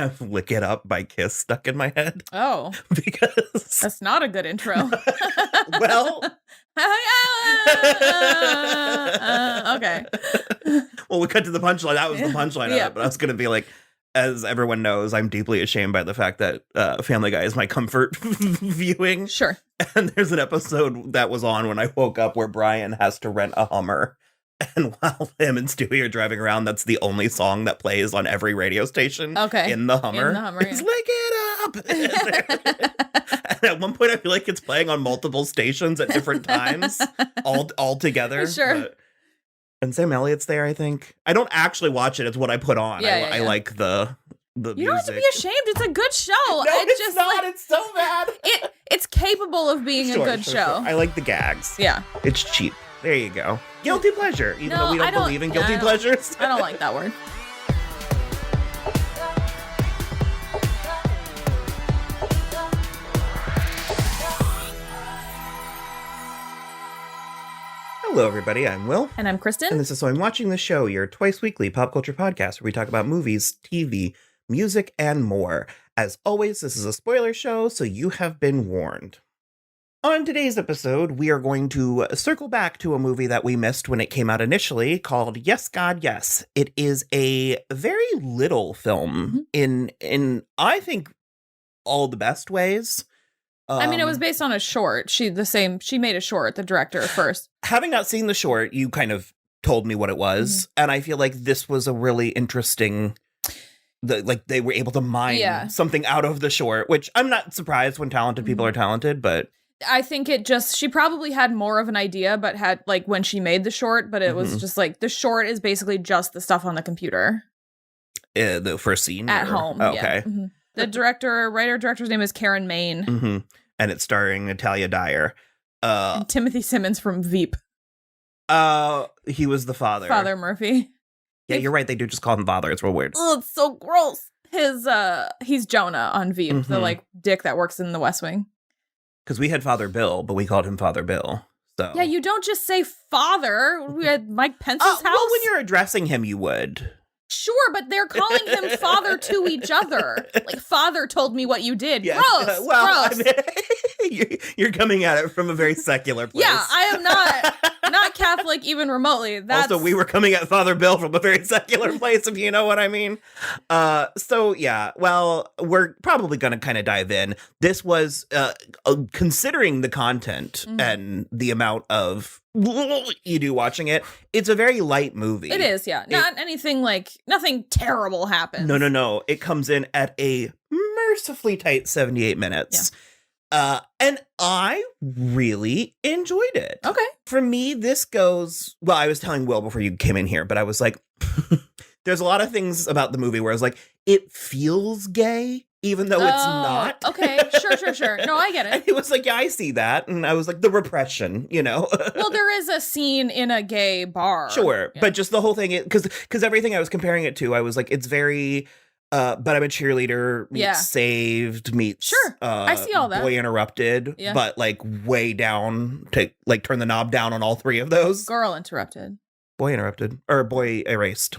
have Lick It Up by Kiss stuck in my head. Oh. Because... That's not a good intro. Well... okay. Well, we cut to the punchline. That was the punchline of it. But I was going to be like, as everyone knows, I'm deeply ashamed by the fact that Family Guy is my comfort viewing. Sure. And there's an episode that was on when I woke up where Brian has to rent a Hummer. And while him and Stewie are driving around, that's the only song that plays on every radio station in the Hummer. It's Lick It Up! And at one point, I feel like it's playing on multiple stations at different times, all together. Sure. And Sam Elliott's there, I think. I don't actually watch it. It's what I put on. I like the music. You don't have to be ashamed. It's a good show. No, it's just not. It's so bad. It's capable of being a good show. Sure. I like the gags. Yeah. It's cheap. There you go. Guilty pleasure, even though we don't believe in guilty pleasures. I don't like that word. Hello, everybody. I'm Will. And I'm Kristin. And this is So I'm Watching the Show, your twice-weekly pop culture podcast where we talk about movies, TV, music, and more. As always, this is a spoiler show, so you have been warned. On today's episode, we are going to circle back to a movie that we missed when it came out initially called Yes, God, Yes. It is a very little film in I think, all the best ways. I mean, it was based on a short. She made a short, the director first. Having not seen the short, you kind of told me what it was. And I feel like this was a really interesting... they were able to mine something out of the short, which I'm not surprised when talented people are talented, but... I think she probably had more of an idea, but had when she made the short, but it was just the short is basically just the stuff on the computer. The first scene? At home. Okay. Yeah. The writer-director's name is Karen Maine. And it's starring Natalia Dyer. And Timothy Simmons from Veep. He was the father. Father Murphy. Yeah, you're right. They do just call him father. It's real weird. Oh, it's so gross. He's Jonah on Veep, the dick that works in the West Wing. Because we had Father Bill, but we called him Father Bill. So yeah, you don't just say father. We had Mike Pence's house. Well, when you're addressing him, you would. Sure, but they're calling him father to each other. Father told me what you did. Yes. Gross. Gross. I mean, you're coming at it from a very secular place. Yeah, I am not Catholic even remotely. Also, we were coming at Father Bill from a very secular place, if you know what I mean. So, yeah, well, we're probably going to kind of dive in. This was, considering the content and the amount of you do watching it, it's a very light movie. It is, yeah. Nothing terrible happens. No. It comes in at a mercifully tight 78 minutes. Yeah. And I really enjoyed it. Okay. For me, this goes... Well, I was telling Will before you came in here, but I was like... There's a lot of things about the movie where I was like, it feels gay, even though it's not. Okay, sure. No, I get it. And he was like, yeah, I see that. And I was like, the repression, you know? Well, there is a scene in a gay bar. Sure. Yeah. But just the whole thing, because everything I was comparing it to, I was like, it's very... but I'm a cheerleader meets Saved meets sure. I see all that. Boy Interrupted, but way down to turn the knob down on all three of those. Girl Interrupted. Boy Interrupted. Or Boy Erased.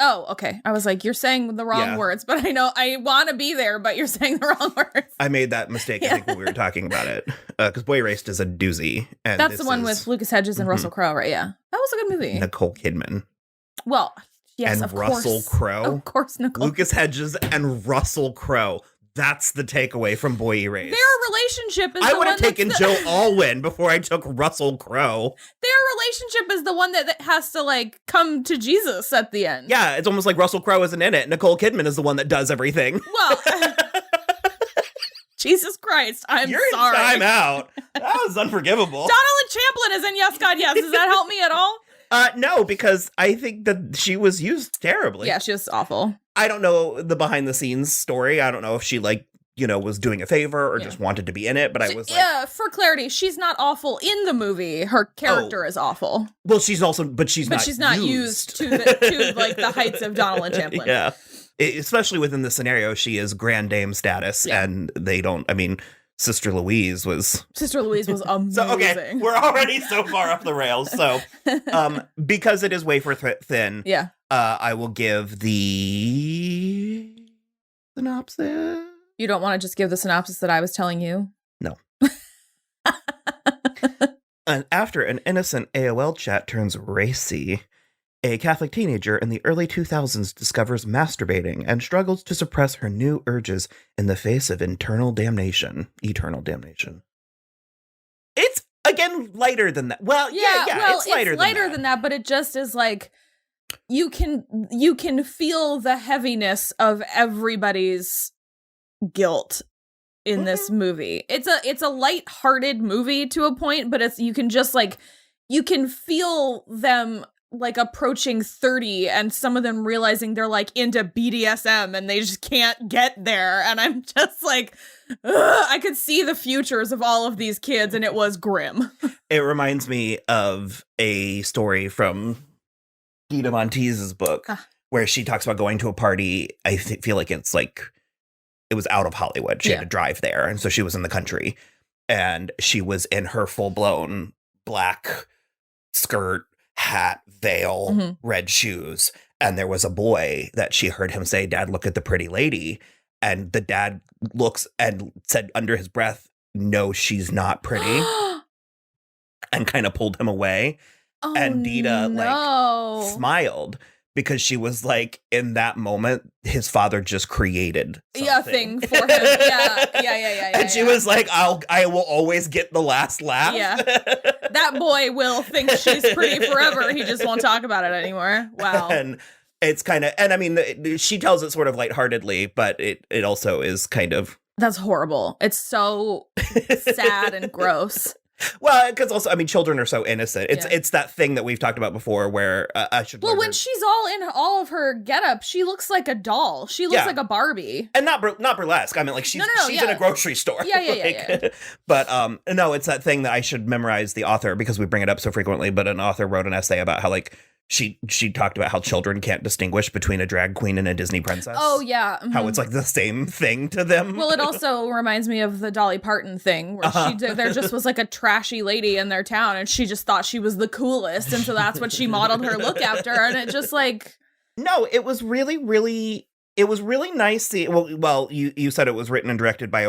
Oh, okay. I was like, you're saying the wrong words, but I know I want to be there, but you're saying the wrong words. I made that mistake, I think, when we were talking about it. Because Boy Erased is a doozy. And that's the one with Lucas Hedges and Russell Crowe, right? Yeah. That was a good movie. Nicole Kidman. Well, yes, and of Russell Crowe. Of course, Nicole. Lucas Hedges and Russell Crowe. That's the takeaway from Boy Erased. Their relationship is I would have taken Joe Alwyn before I took Russell Crowe. Their relationship is the one that has to, come to Jesus at the end. Yeah, it's almost like Russell Crowe isn't in it. Nicole Kidman is the one that does everything. Well, Jesus Christ, I'm You're sorry. You're in time out. That was unforgivable. Donnelly Champlin is in Yes, God, Yes. Does that help me at all? No, because I think that she was used terribly. Yeah, she was awful. I don't know the behind the scenes story. I don't know if she was doing a favor or just wanted to be in it, but I was for clarity, she's not awful in the movie. Her character is awful. Well, she's not used to the heights of Donnelly Champlin. Yeah. Especially within the scenario, she is Grand Dame status, and they don't, Sister Louise was amazing. So, okay, we're already so far off the rails. So, because it is wafer thin, I will give the synopsis. You don't want to just give the synopsis that I was telling you? No. And after an innocent AOL chat turns racy, a Catholic teenager in the early 2000s discovers masturbating and struggles to suppress her new urges in the face of eternal damnation. It's, again, lighter than that. Well, it's lighter than that, but it just is like, you can feel the heaviness of everybody's guilt in this movie. It's a lighthearted movie to a point, but you can feel them like approaching 30 and some of them realizing they're like into BDSM and they just can't get there. And I'm just like, I could see the futures of all of these kids and it was grim. It reminds me of a story from Gita Montese's book where she talks about going to a party. I feel like it's like, it was out of Hollywood. She had to drive there. And so she was in the country and she was in her full blown black skirt, hat, veil, red shoes. And there was a boy that she heard him say, "Dad, look at the pretty lady." And the dad looks and said under his breath, "No, she's not pretty." And kind of pulled him away. Oh, and Dita smiled because she was like, in that moment, his father just created something. Thing for him. Yeah. And she was like, I will always get the last laugh. Yeah. That boy will think she's pretty forever. He just won't talk about it anymore. Wow. And it's kind of, and I mean, she tells it sort of lightheartedly, but it also is kind of. That's horrible. It's so sad and gross. Well, because also, I mean, children are so innocent. It's that thing that we've talked about before where I should. Well, when she's all in all of her getup, she looks like a doll. She looks like a Barbie, and not burlesque. I mean, like she's in a grocery store. Yeah. But no, it's that thing that I should memorize the author because we bring it up so frequently. But an author wrote an essay about how like she talked about how children can't distinguish between a drag queen and a Disney princess. Oh, yeah. How it's like the same thing to them. Well, it also reminds me of the Dolly Parton thing where there just was like a trashy lady in their town and she just thought she was the coolest. And so that's what she modeled her look after. And it just like. No, it was really, really. It was really nice. Well, you said it was written and directed by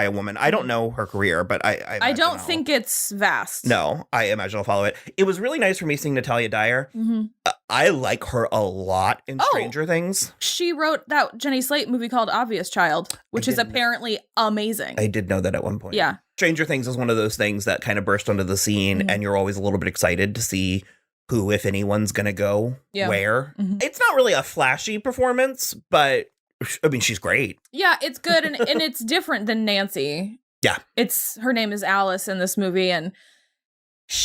a woman. I don't know her career, but I don't think it's vast. No, I imagine I'll follow it. It was really nice for me seeing Natalia Dyer. Mm-hmm. I like her a lot in Stranger Things. She wrote that Jenny Slate movie called Obvious Child, which is apparently amazing. I did know that at one point. Yeah. Stranger Things is one of those things that kind of burst onto the scene, and you're always a little bit excited to see who, if anyone's going to go where. Mm-hmm. It's not really a flashy performance, but I mean, she's great. Yeah, it's good. And it's different than Nancy. Yeah. Her name is Alice in this movie. And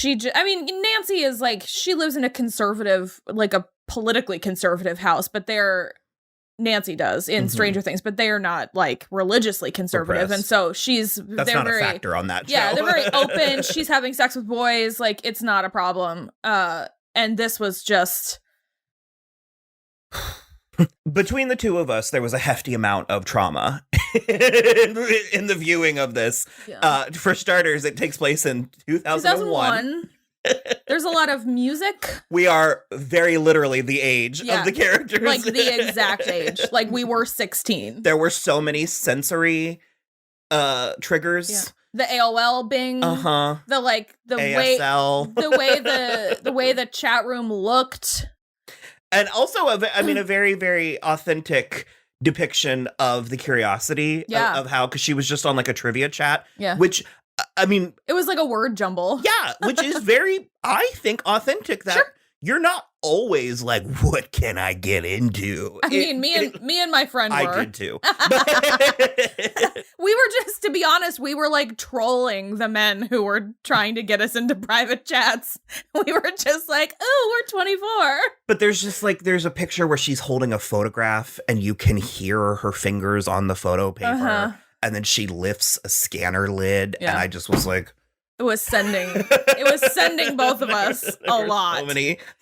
Nancy is like, she lives in a conservative, like a politically conservative house, but Nancy does in Stranger Things, but they are not like religiously conservative. And so that's not a factor on that show. Yeah, they're very open. She's having sex with boys. Like, it's not a problem. And this was just. Between the two of us, there was a hefty amount of trauma in the viewing of this. Yeah. For starters, it takes place in 2001. There's a lot of music. We are very literally the age of the characters. Like the exact age. Like we were 16. There were so many sensory triggers. Yeah. The AOL Bing. The ASL. the way the chat room looked. And also, a very, very authentic depiction of the curiosity of how, because she was just on like a trivia chat, which, I mean. It was like a word jumble. Yeah, which is very, I think, authentic that you're not always like, what can I get into? I mean, me and my friend were. I did too. We were just, to be honest, we were like trolling the men who were trying to get us into private chats. We were just like, oh, we're 24. But there's a picture where she's holding a photograph and you can hear her fingers on the photo paper. And then she lifts a scanner lid. And I just was like. It was sending both of us a lot.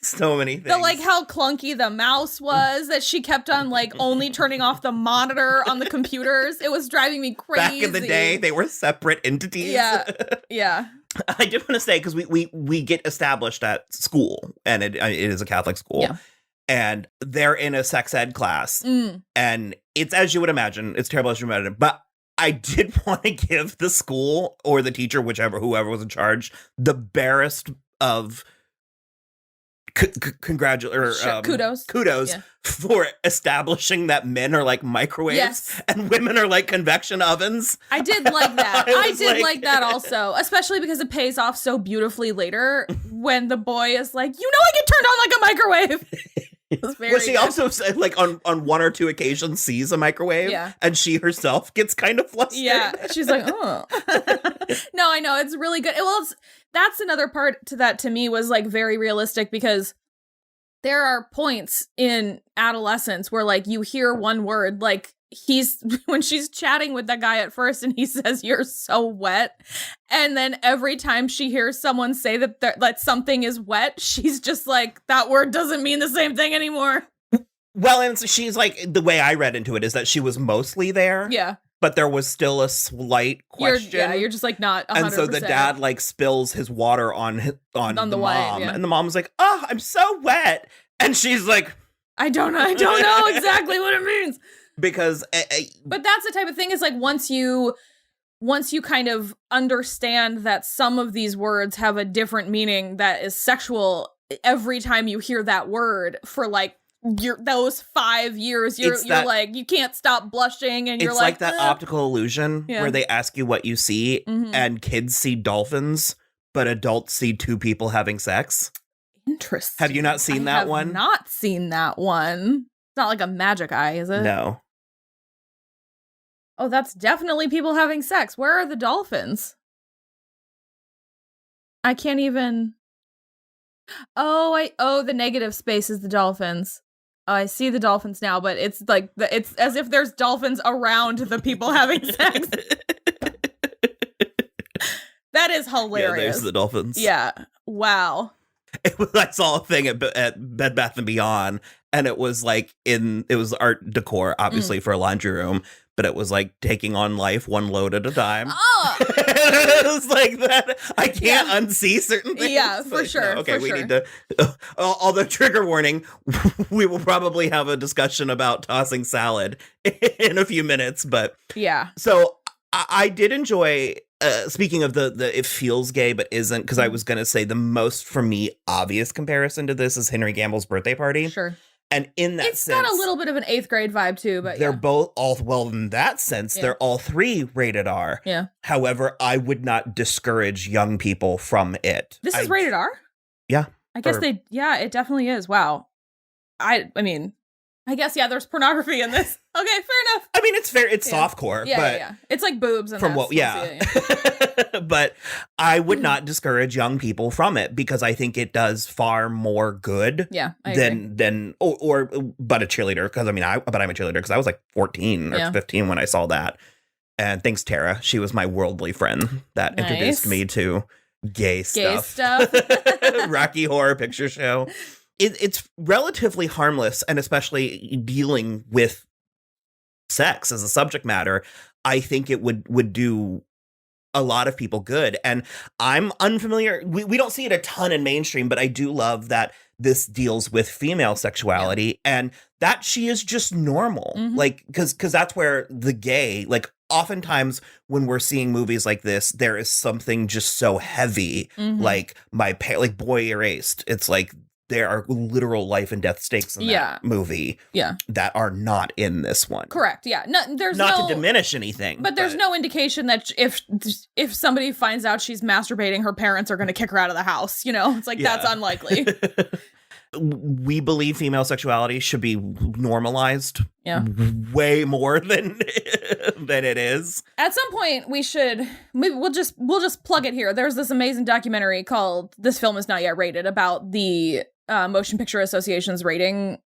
So many things. Like how clunky the mouse was, that she kept on like only turning off the monitor on the computers. It was driving me crazy. Back in the day, they were separate entities. Yeah. I did want to say, because we get established at school, and it is a Catholic school. Yeah. and they're in a sex ed class. And it's as you would imagine. It's terrible as you would imagine. But I did want to give the school or the teacher, whoever was in charge, the barest of kudos for establishing that men are like microwaves and women are like convection ovens. I did like that. I did like that also, especially because it pays off so beautifully later when the boy is like, I get turned on like a microwave. Well, she also said, like, on one or two occasions sees a microwave, and she herself gets kind of flustered. Yeah, she's like, oh. No, I know, it's really good. Well, that's another part to that, to me, was, like, very realistic, because there are points in adolescence where, like, you hear one word, like, when she's chatting with that guy at first and he says, "You're so wet." And then every time she hears someone say that something is wet, she's just like, that word doesn't mean the same thing anymore. Well, and so she's like, the way I read into it is that she was mostly there. Yeah. But there was still a slight question. You're just like not 100%. And so the dad like spills his water on the mom. Wife, and the mom's like, "Oh, I'm so wet." And she's like, I don't know exactly what it means. Because but that's the type of thing, is like once you kind of understand that some of these words have a different meaning that is sexual, every time you hear that word for like those 5 years, you're like, you can't stop blushing, and you're it's like that optical illusion where they ask you what you see, and kids see dolphins, but adults see two people having sex. Interesting. Have you not seen that one? I have not seen that one. It's not like a magic eye, is it? No. Oh, that's definitely people having sex. Where are the dolphins? I can't even... Oh, the negative space is the dolphins. Oh, I see the dolphins now, but it's like, it's as if there's dolphins around the people having sex. That is hilarious. Yeah, there's the dolphins. Yeah. Wow. I saw a thing at Bed Bath & Beyond, and it was like it was art decor, obviously, for a laundry room, but it was like taking on life one load at a time. Oh! It was like that. I can't unsee certain things. Yeah, for sure. No, okay, we need to. Although, trigger warning, we will probably have a discussion about tossing salad in a few minutes, but yeah. So I did enjoy. Speaking of the it feels gay but isn't, because I was going to say the most, for me, obvious comparison to this is Henry Gamble's Birthday Party. Sure. And in that sense... It's got a little bit of an 8th grade vibe, too, but they're both, in that sense, they're all 3 rated R. Yeah. However, I would not discourage young people from it. This is rated R? Yeah. I guess it definitely is. Wow. I mean... I guess, there's pornography in this. Okay, fair enough. I mean, it's fair. It's softcore. Yeah. It's like boobs. And from what, But I would not discourage young people from it, because I think it does far more good than but a cheerleader. Because I'm a cheerleader because I was like 14 or 15 when I saw that. And thanks, Tara. She was my worldly friend that introduced me to gay stuff. Rocky Horror Picture Show. It's relatively harmless, and especially dealing with sex as a subject matter, I think it would do a lot of people good. And I'm unfamiliar. We don't see it a ton in mainstream, but I do love that this deals with female sexuality and that she is just normal. Like, because that's where the gay, like, oftentimes when we're seeing movies like this, there is something just so heavy, like like Boy Erased. It's like, there are literal life and death stakes in that movie that are not in this one. Correct. Yeah. No, there's not to diminish anything. But there's no indication that if somebody finds out she's masturbating, her parents are going to kick her out of the house. It's like, that's unlikely. We believe female sexuality should be normalized way more than it is. At some point, we'll just plug it here. There's this amazing documentary called This Film Is Not Yet Rated about the Motion Picture Association's rating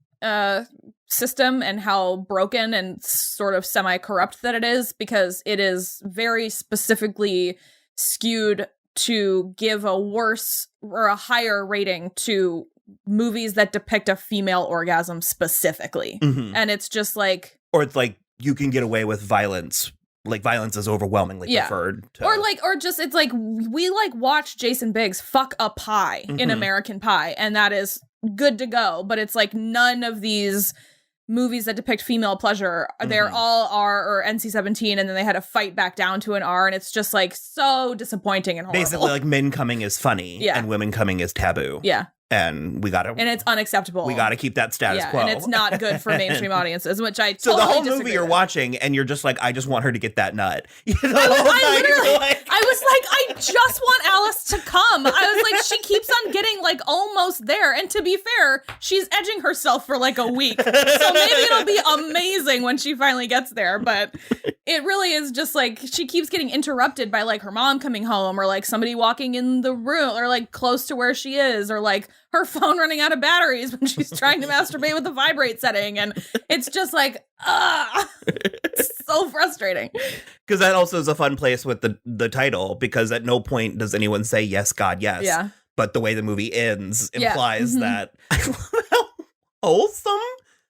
system and how broken and sort of semi-corrupt that it is, because it is very specifically skewed to give a worse or a higher rating to movies that depict a female orgasm specifically. And it's just like... Or it's like, you can get away with violence. Like, violence is overwhelmingly preferred to... Or just, it's like, we, like, watch Jason Biggs fuck a pie in American Pie, and that is good to go. But it's like none of these movies that depict female pleasure, they're all R or NC-17, and then they had to fight back down to an R, and it's just like so disappointing and horrible. Basically, like men coming is funny, and women coming is taboo. Yeah. And it's unacceptable. We gotta keep that status quo. And it's not good for mainstream audiences, which I so totally the whole disagree movie you're with. watching, and you're just like, I just want her to get that nut. I was like, I just want Alice to come. I was like, she keeps on getting like almost there. And to be fair, she's edging herself for like a week. So maybe it'll be amazing when she finally gets there. But it really is just like, she keeps getting interrupted by like her mom coming home, or like somebody walking in the room, or like close to where she is, or like her phone running out of batteries when she's trying to masturbate with the vibrate setting. And it's just like, it's so frustrating. Because that also is a fun place with the title, because at no point does anyone say, yes, God, yes. Yeah. But the way the movie ends implies Mhm. that. I love how wholesome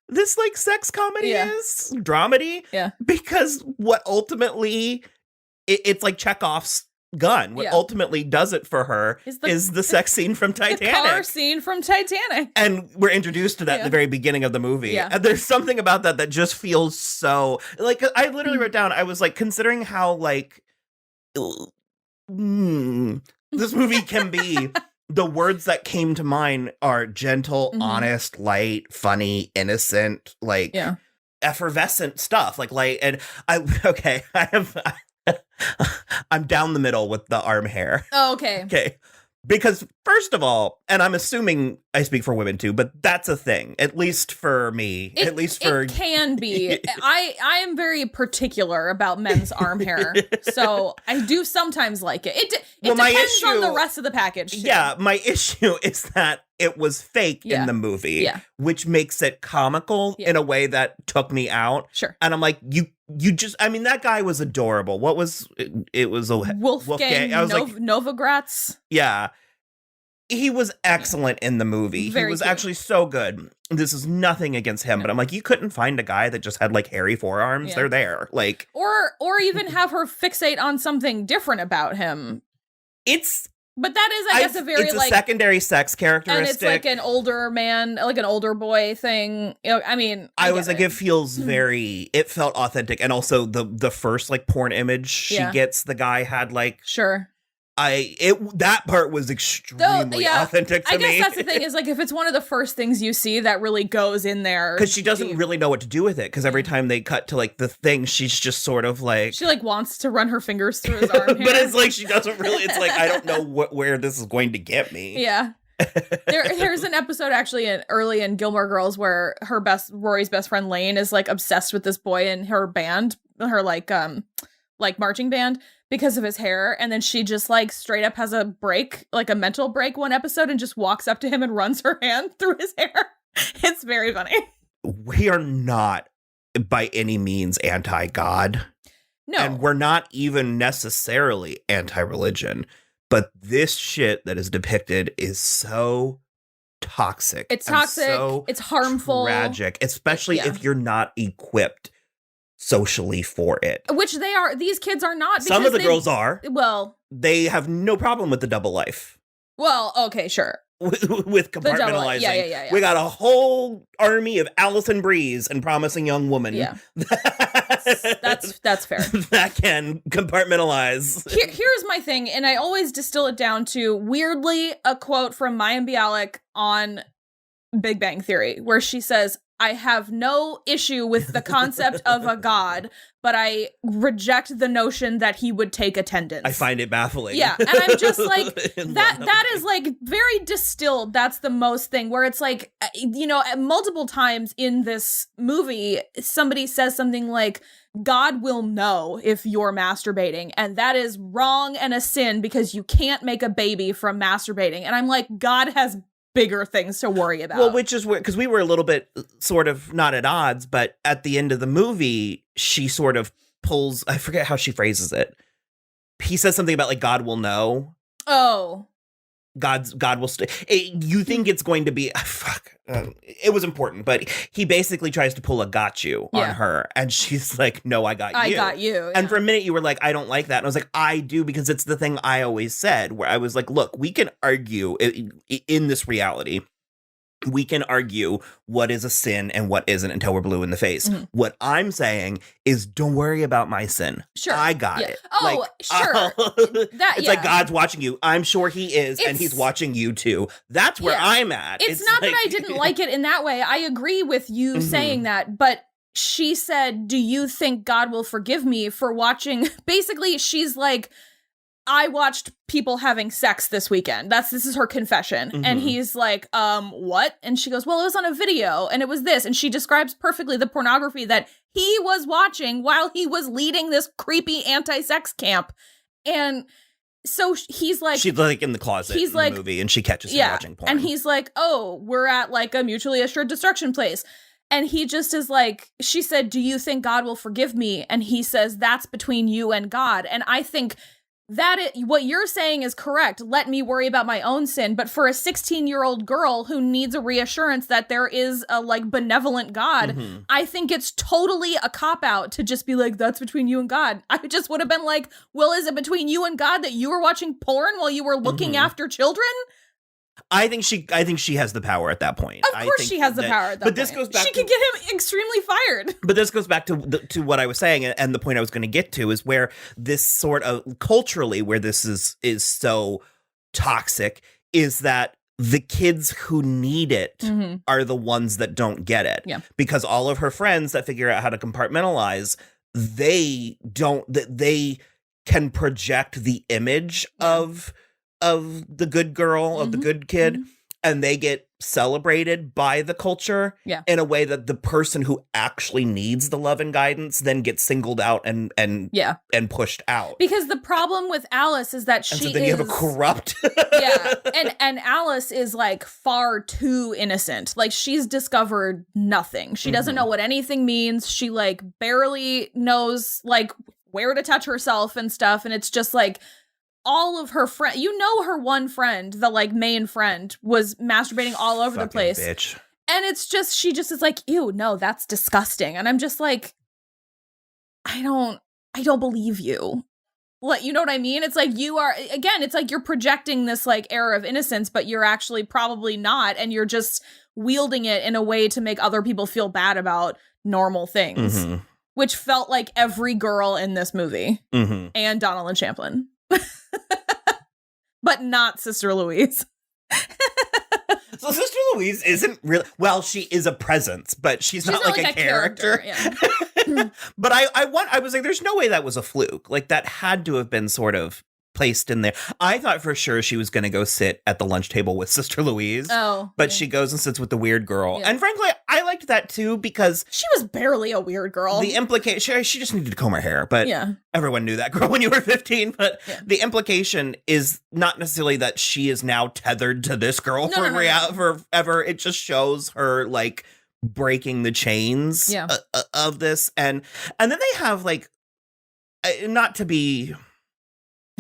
this like sex comedy is, dramedy. Yeah. Because what ultimately, it's like Chekhov's gun. What ultimately does it for her is the sex scene from Titanic. The car scene from Titanic. And we're introduced to that at the very beginning of the movie. Yeah. And there's something about that just feels so, like, I literally wrote down, I was like, considering how like this movie can be, the words that came to mind are gentle, honest, light, funny, innocent, like effervescent stuff. And I'm down the middle with the arm hair. Oh, okay. Okay. Because first of all, and I'm assuming I speak for women too, but that's a thing, at least for me, it can be. I am very particular about men's arm hair, so I do sometimes like it. It depends on the rest of the package too. Yeah, my issue is that it was fake in the movie, which makes it comical in a way that took me out. Sure. And I'm like, you just, I mean, that guy was adorable. What was it? Was a Wolfgang I was like, Novogratz. Yeah. He was excellent in the movie. Very he was cute. actually so good. This is nothing against him, but I'm like, you couldn't find a guy that just had like hairy forearms. Yeah. They're there. Like, or even have her fixate on something different about him. But that is, I guess, a very it's a like secondary sex characteristic. And it's like an older man, like an older boy thing. You know, I mean, I was like, it feels very, it felt authentic. And also the first like porn image she gets, the guy had like, that part was extremely authentic to me. I guess that's the thing, is like, if it's one of the first things you see that really goes in there. Because she doesn't really know what to do with it. Because every time they cut to like the thing, she's just sort of like. She like wants to run her fingers through his arm hair. But it's like, she doesn't really, it's like, I don't know where this is going to get me. Yeah. There's an episode actually early in Gilmore Girls where Rory's best friend Lane is like obsessed with this boy in her band, her like marching band, because of his hair, and then she just like straight up has a break, like a mental break one episode, and just walks up to him and runs her hand through his hair. It's very funny. We are not by any means anti-God. No. And we're not even necessarily anti-religion. But this shit that is depicted is so toxic. It's toxic. So it's harmful. Tragic. Especially if you're not equipped socially for it. Which they are. These kids are not. Some of the girls are. Well. They have no problem with the double life. Well, okay, sure. With compartmentalizing. Yeah. We got a whole army of Allison Breeze and Promising Young Woman. Yeah. That's fair. That can compartmentalize. Here's my thing, and I always distill it down to, weirdly, a quote from Mayim Bialik on Big Bang Theory, where she says, I have no issue with the concept of a god, but I reject the notion that he would take attendance. I find it baffling. Yeah, and I'm just like, that is like very distilled. That's the most thing, where it's like, you know, multiple times in this movie, somebody says something like, God will know if you're masturbating, and that is wrong and a sin because you can't make a baby from masturbating. And I'm like, God has bigger things to worry about. Well, which is weird, because we were a little bit sort of not at odds, but at the end of the movie, she sort of pulls, I forget how she phrases it. He says something about like, God will know. Oh. God will stay. You think it's going to be, it was important, but he basically tries to pull a got you on her, and she's like, no, I got you. I got you. And for a minute you were like, I don't like that. And I was like, I do, because it's the thing I always said, where I was like, look, we can argue in this reality we can argue what is a sin and what isn't until we're blue in the face. Mhm. What I'm saying is, don't worry about my sin. Sure. I got it. Oh, sure. It's like God's watching you. I'm sure he is, and he's watching you too. That's where I'm at. It's not like, that I didn't like it in that way. I agree with you saying that, but she said, do you think God will forgive me for watching? Basically, she's like, I watched people having sex this weekend. This is her confession. And he's like, what? And she goes, well, it was on a video and it was this. And she describes perfectly the pornography that he was watching while he was leading this creepy anti-sex camp. And so he's like, she's like in the closet in the movie, and she catches him watching porn. And he's like, oh, we're at like a mutually assured destruction place. And he just is like, she said, do you think God will forgive me? And he says, that's between you and God. And I think what you're saying is correct. Let me worry about my own sin. But for a 16-year-old girl who needs a reassurance that there is a like benevolent God, I think it's totally a cop-out to just be like, that's between you and God. I just would have been like, well, is it between you and God that you were watching porn while you were looking after children? I think she has the power at that point. Of course she has the power at that point. But this goes back she can get him extremely fired. But this goes back to what I was saying, and the point I was going to get to is where this sort of culturally where this is so toxic is that the kids who need it are the ones that don't get it. Yeah. Because all of her friends that figure out how to compartmentalize, they can project the image of the good girl, of the good kid, and they get celebrated by the culture in a way that the person who actually needs the love and guidance then gets singled out and pushed out. Because the problem with Alice is that so then you have a corrupt and Alice is like far too innocent. Like she's discovered nothing. She doesn't know what anything means. She like barely knows like where to touch herself and stuff, and it's just like all of her friends, her one friend, the like main friend, was masturbating all over the place. Bitch. And it's just, she just is like, ew, no, that's disgusting. And I'm just like, I don't believe you. Like, you know what I mean? It's like it's like you're projecting this like air of innocence, but you're actually probably not. And you're just wielding it in a way to make other people feel bad about normal things, which felt like every girl in this movie and Donald Champlin. But not Sister Louise. So Sister Louise isn't really, well, she is a presence, but she's not like a character. Yeah. But I was like, there's no way that was a fluke. Like that had to have been sort of placed in there. I thought for sure she was going to go sit at the lunch table with Sister Louise. But she goes and sits with the weird girl. Yeah. And frankly, I liked that too because she was barely a weird girl. The implication, she just needed to comb her hair, but everyone knew that girl when you were 15. But the implication is not necessarily that she is now tethered to this girl forever. It just shows her like breaking the chains of this. And then they have like, not to be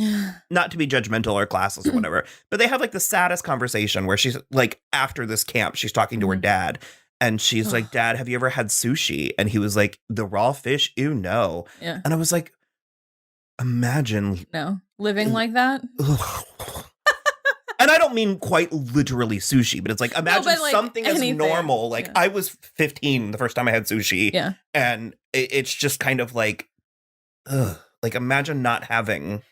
judgmental or classless or whatever, but they have like the saddest conversation where she's like, after this camp, she's talking to her dad and she's like, Dad, have you ever had sushi? And he was like, the raw fish? Ew, no. Yeah. And I was like, imagine living like that. And I don't mean quite literally sushi, but it's like, imagine like something anything. As normal. Like I was 15 the first time I had sushi. Yeah. And it's just kind of like, like imagine not having.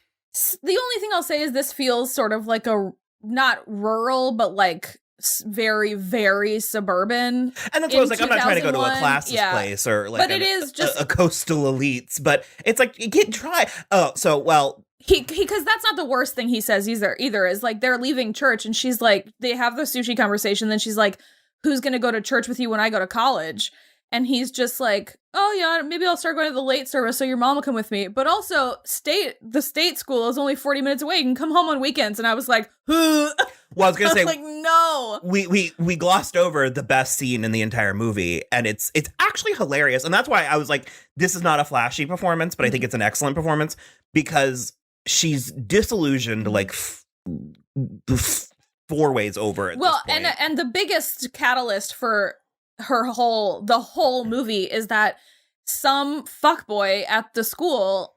The only thing I'll say is this feels sort of like a, not rural, but like very, very suburban. And that's what I was like, I'm not trying to go to a classist place or like but it is just a coastal elites, but it's like, you can't try. Oh, so, well. Because that's not the worst thing he says either is like, they're leaving church and she's like, they have the sushi conversation. Then she's like, who's going to go to church with you when I go to college? And he's just like, oh, yeah, maybe I'll start going to the late service so your mom will come with me. But also, the state school is only 40 minutes away. You can come home on weekends. And I was like, well, I was going to say, like, no. We glossed over the best scene in the entire movie. And it's actually hilarious. And that's why I was like, this is not a flashy performance, but I think it's an excellent performance because she's disillusioned like 4 ways over at well, this point. And the biggest catalyst for the whole movie is that some fuckboy at the school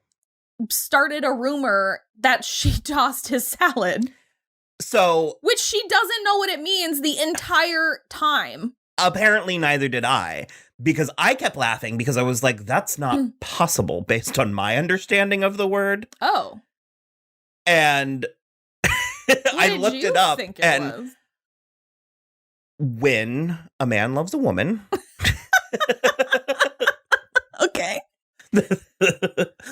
started a rumor that she tossed his salad. So which she doesn't know what it means the entire time. Apparently neither did I, because I kept laughing because I was like, that's not possible based on my understanding of the word. Oh. And I looked it up, and was? When a man loves a woman. Okay.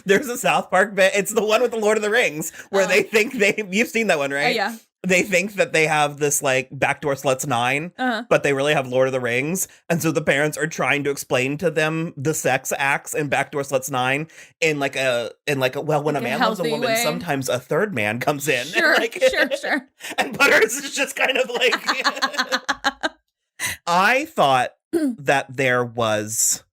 There's a South Park bit. It's the one with the Lord of the Rings where they think you've seen that one, right? Yeah. They think that they have this like backdoor sluts 9, but they really have Lord of the Rings. And so the parents are trying to explain to them the sex acts in backdoor sluts 9 in like a well, when a man loves a woman, way. Sometimes a third man comes in. Sure, and sure. And Butters is just kind of like I thought that there was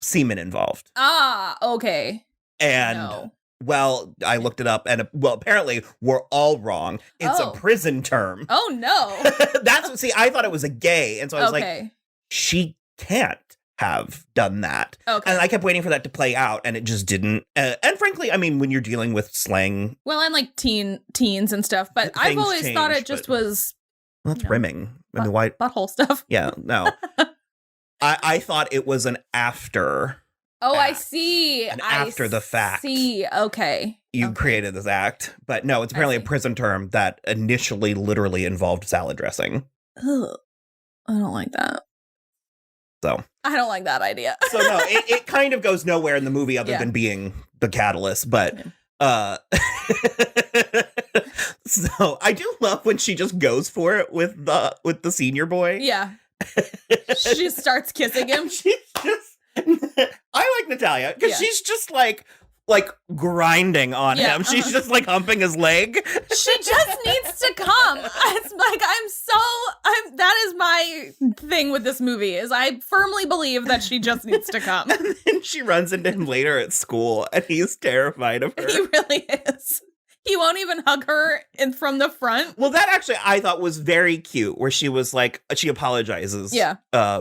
semen involved. Ah, okay. And no. Well, I looked it up, and apparently we're all wrong. It's a prison term. Oh no! See, I thought it was a gay, and so I was like, she can't have done that. Okay. And I kept waiting for that to play out, and it just didn't. And frankly, I mean, when you're dealing with slang, well, and like teens and stuff, but I've always thought it just was. Well, that's rimming. I mean, why butthole stuff? Yeah, no. I thought it was an after. Oh, I see. And after the fact. See, okay. You created this act. But no, it's apparently a prison term that initially literally involved salad dressing. Ugh. I don't like that. So. I don't like that idea. So no, it kind of goes nowhere in the movie other than being the catalyst. But so I do love when she just goes for it with the senior boy. Yeah. She just starts kissing him. She's just I like Natalia because she's just like grinding on him. She's just like humping his leg. She just needs to come. It's like that is my thing with this movie is I firmly believe that she just needs to come. And then she runs into him later at school and he's terrified of her. He really is. He won't even hug her from the front. Well, that actually I thought was very cute, where she was like, she apologizes. Yeah.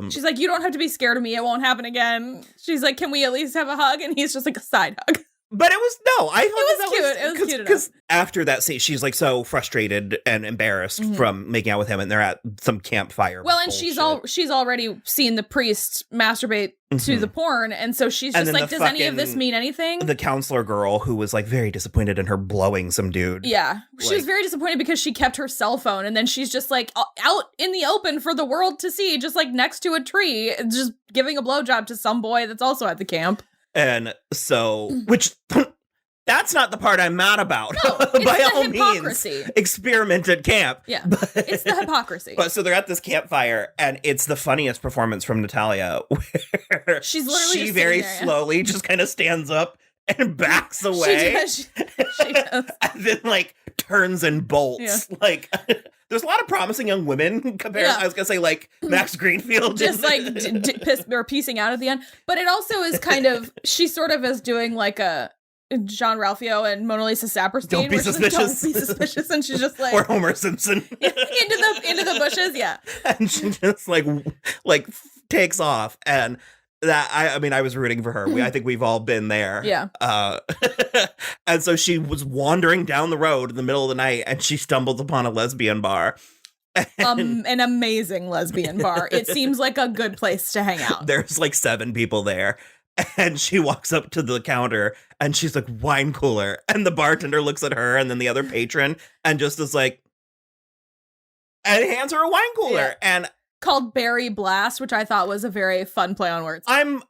She's like, you don't have to be scared of me. It won't happen again. She's like, can we at least have a hug? And he's just like a side hug. But it was, no, I thought it was cute. It was cute because after that scene, she's like so frustrated and embarrassed from making out with him, and they're at some campfire. Well, and she's already seen the priest masturbate to the porn, and so she's just like, does any of this mean anything? The counselor girl who was like very disappointed in her blowing some dude. Yeah, she was very disappointed because she kept her cell phone, and then she's just like out in the open for the world to see, just like next to a tree, just giving a blowjob to some boy that's also at the camp. And so, which that's not the part I'm mad about. No, it's by the all hypocrisy. Means, experiment at camp. Yeah, it's the hypocrisy. But so they're at this campfire, and it's the funniest performance from Natalia, where she's literally she very slowly just kind of stands up and backs away. She does. And then like turns and bolts. Yeah. Like there's a lot of promising young women compared. I was gonna say like Max Greenfield, just like piecing out at the end. But it also is kind of she sort of is doing like a Jean-Ralphio and Mona Lisa Saperstein. Don't be suspicious. Like, don't be suspicious, and she's just like or Homer Simpson into the bushes. Yeah, and she just like takes off and. That I mean, I was rooting for her. I think we've all been there. Yeah. And so she was wandering down the road in the middle of the night, and she stumbles upon a lesbian bar. An amazing lesbian bar. It seems like a good place to hang out. There's like 7 people there. And she walks up to the counter, and she's like, wine cooler. And the bartender looks at her, and then the other patron, and just is like, and hands her a wine cooler. Yeah. And called Berry Blast, which I thought was a very fun play on words. I'm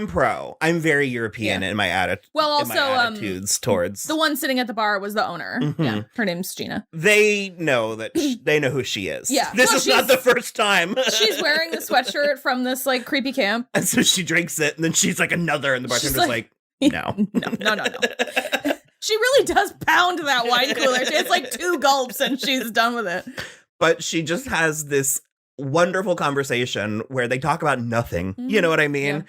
pro. I'm very European in my attitude. Well, also in my attitudes towards the one sitting at the bar was the owner. Mm-hmm. Yeah, her name's Gina. They know that they know who she is. Yeah, this is not the first time. She's wearing the sweatshirt from this like creepy camp, and so she drinks it, and then she's like another, and the bartender's like, no. She really does pound that wine cooler. She has like 2 gulps, and she's done with it. But she just has this wonderful conversation where they talk about nothing. Mm-hmm. You know what I mean?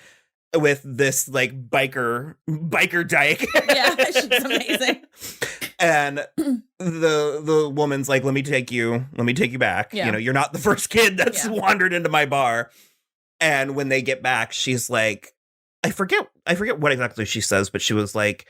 Yeah. With this like biker dyke. Yeah, she's amazing. And the woman's like, let me take you back. Yeah. You know, you're not the first kid that's wandered into my bar. And when they get back, she's like, I forget what exactly she says, but she was like,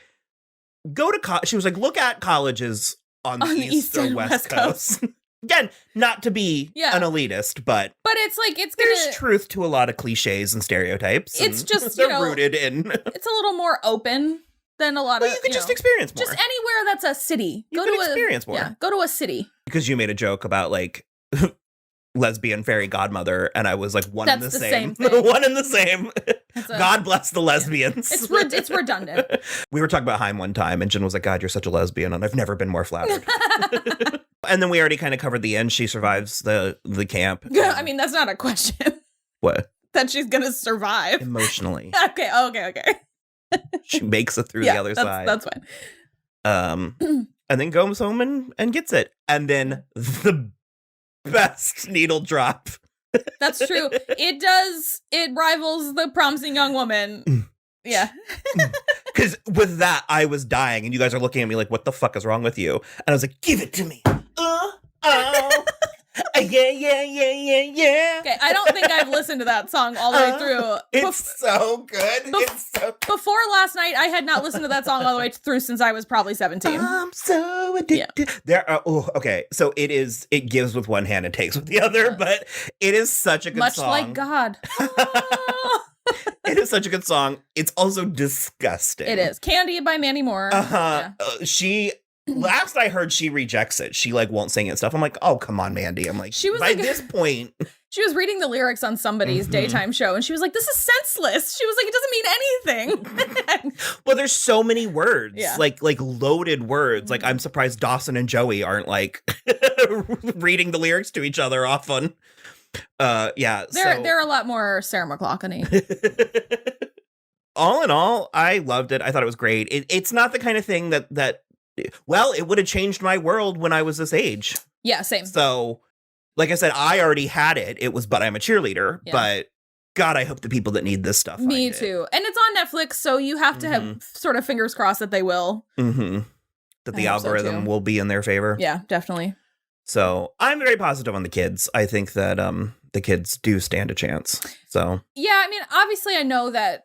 go to she was like, look at colleges on the East or West Coast. Again, not to be an elitist, but it's like there's truth to a lot of cliches and stereotypes. It's just they're rooted in. It's a little more open than a lot of. You could just experience more. Just anywhere that's a city. Go to experience more. Yeah, go to a city. Because you made a joke about like lesbian fairy godmother, and I was like one and the same thing. One and the same. God bless the lesbians. Yeah. It's redundant. We were talking about Haim one time, and Jen was like, God, you're such a lesbian, and I've never been more flattered. And then we already kind of covered the end. She survives the camp. Yeah, I mean, that's not a question. What? That she's going to survive. Emotionally. Okay. She makes it through the other side. That's fine. And then goes home and gets it. And then the best needle drop. That's true. It rivals the Promising Young Woman. Yeah. Because with that, I was dying, and you guys are looking at me like, what the fuck is wrong with you? And I was like, give it to me. Yeah. Okay, I don't think I've listened to that song all the way through. It's so good. Before last night, I had not listened to that song all the way through since I was probably 17. I'm so addicted. Yeah. Okay. So it gives with one hand and takes with the other, but it is such a good song. Much like God. It is such a good song. It's also disgusting. It is. Candy by Mandy Moore. Uh-huh. Yeah. Last I heard, she rejects it. She like won't sing it and stuff. I'm like, oh, come on, Mandy. I'm like, she was by this point. She was reading the lyrics on somebody's daytime show, and she was like, this is senseless. She was like, it doesn't mean anything. Well, there's so many words, like loaded words. Like, I'm surprised Dawson and Joey aren't like reading the lyrics to each other often. They're a lot more Sarah McLachlan-y. All in all, I loved it. I thought it was great. It's not the kind of thing that well, it would have changed my world when I was this age. Yeah, same. So, like I said, I already had it. But I'm a cheerleader. Yeah. But God, I hope the people that need this stuff find Me too. And it's on Netflix, so you have to have sort of fingers crossed that they will. Mm-hmm. That the algorithm will be in their favor. Yeah, definitely. So I'm very positive on the kids. I think that the kids do stand a chance. So yeah, I mean, obviously I know that,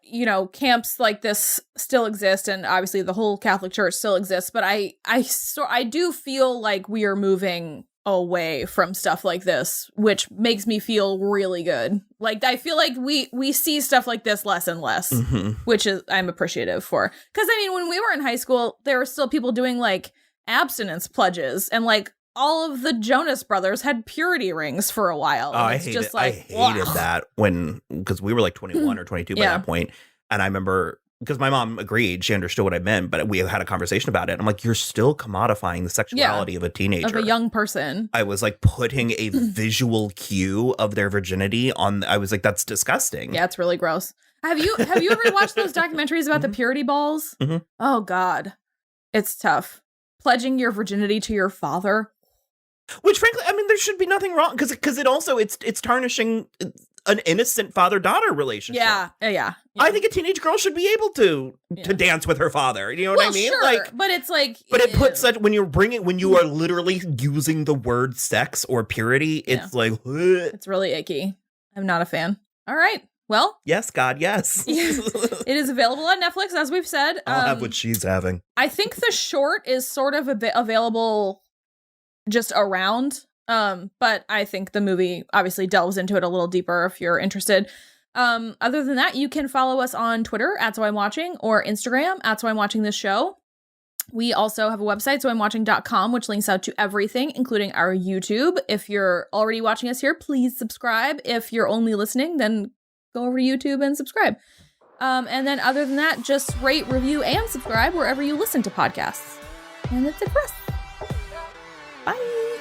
camps like this still exist, and obviously the whole Catholic Church still exists, but I do feel like we are moving away from stuff like this, which makes me feel really good. Like, I feel like we see stuff like this less and less, which is I'm appreciative for. Because I mean, when we were in high school, there were still people doing like abstinence pledges, and like all of the Jonas Brothers had purity rings for a while. I hated that because we were like 21 or 22 by that point. And I remember, because my mom agreed, she understood what I meant, but we had a conversation about it. I'm like, you're still commodifying the sexuality of a teenager. Of a young person. I was like putting a visual cue of their virginity on, I was like, that's disgusting. Yeah, it's really gross. Have you ever watched those documentaries about the purity balls? Mm-hmm. Oh God, it's tough. Pledging your virginity to your father. Which, frankly, I mean, there should be nothing wrong, because it also it's tarnishing an innocent father-daughter relationship. Yeah. I think a teenage girl should be able to dance with her father. You know what I mean? Sure, like, but it's like, but it puts such when you are literally using the word sex or purity. It's like, ugh. It's really icky. I'm not a fan. All right. Well, yes, God, yes. It is available on Netflix, as we've said. I'll have what she's having. I think the short is sort of a bit available just around. But I think the movie obviously delves into it a little deeper if you're interested. Other than that, you can follow us on Twitter @SoI'mWatching or Instagram @SoI'mWatchingThisShow. We also have a website, soimwatching.com, which links out to everything, including our YouTube. If you're already watching us here, please subscribe. If you're only listening, then go over to YouTube and subscribe. And then other than that, just rate, review, and subscribe wherever you listen to podcasts. And that's it for us. Bye.